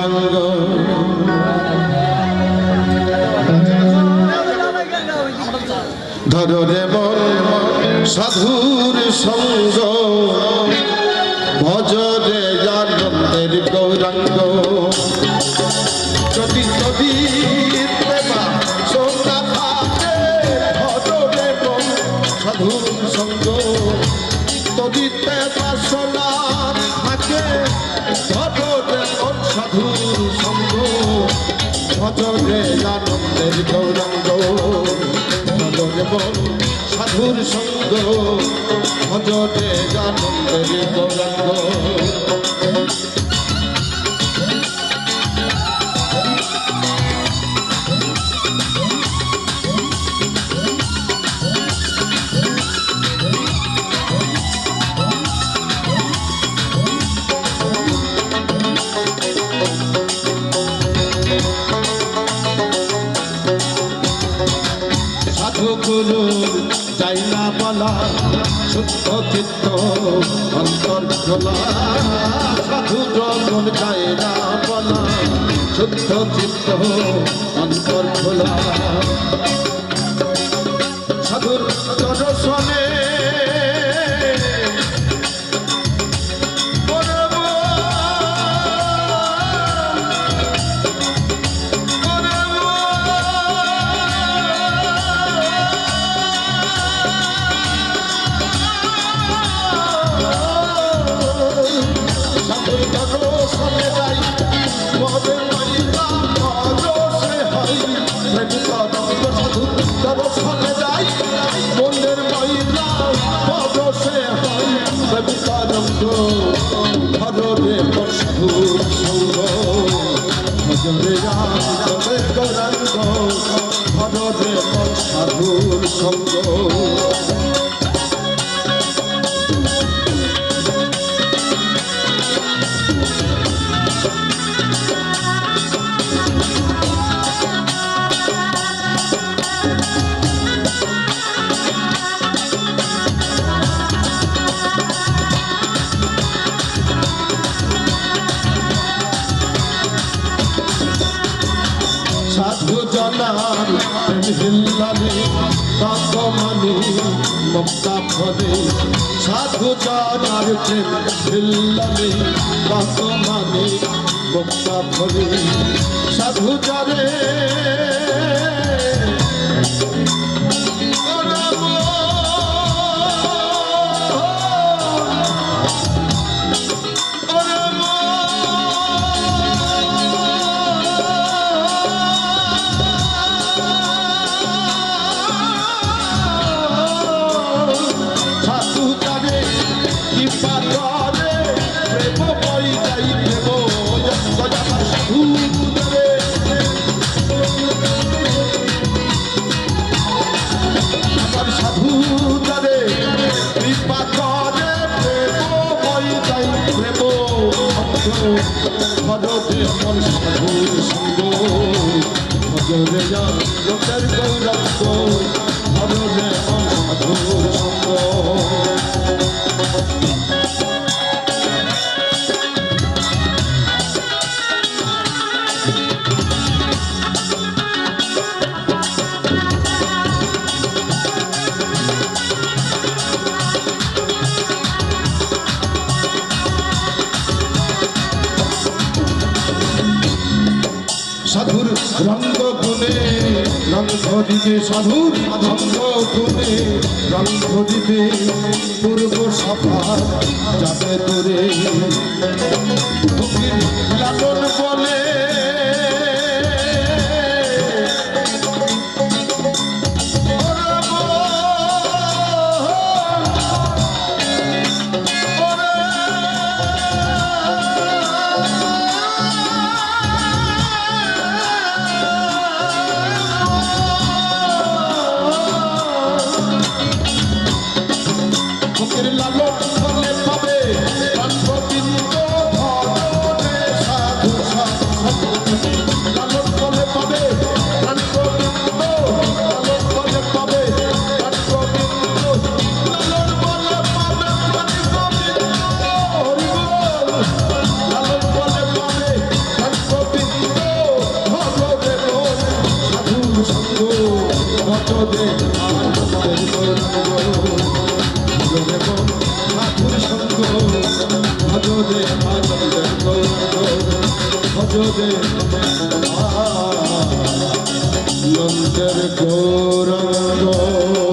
গৌরাঙ্গ ধরে বল সাধুর সঙ্গ ভজরে আনন্দের গৌরাঙ্গ যদি যদি সোনা থাকে ধরে বল সাধুর সঙ্গ তদিতে বাসনা থাকে ধরে বল সাধুর সঙ্গ ভজরে আনন্দের গৌরাঙ্গ ধরে বল সাধুর সঙ্গ ভজরে আনন্দের গৌরাঙ্গ গুরুর যাই না বলা শুদ্ধ চিত্ত অন্তর খোলা সাধু যখন যাই না বলা শুদ্ধ চিত্ত অন্তর খোলা সাধুর দর্শনে সাধুর সঙ্গ সাধু জনার হিল্লানি কাকমানি মমতা ফলে সাধু জনার হিল্লানি কাকমানি মমতা ফলে সাধু জনে ভজরে মন সাধুর সঙ্গ ভজরে লোকের গৌরাঙ্গ ভজরে মন সাধুর সঙ্গ সাধুর রঙ্গ গুণে রঙ্গ দিবে সাধুর রঙ্গ গুণে রঙ্গ দিবে পূর্ব সভার যাবে দূরে লালন বলে লালন বলে পাবে ভজদে আনন্দের গৌরাঙ্গ ভজদে মন সাধুর সঙ্গ ভজদে আনন্দের গৌরাঙ্গ ভজদে আনন্দের গৌরাঙ্গ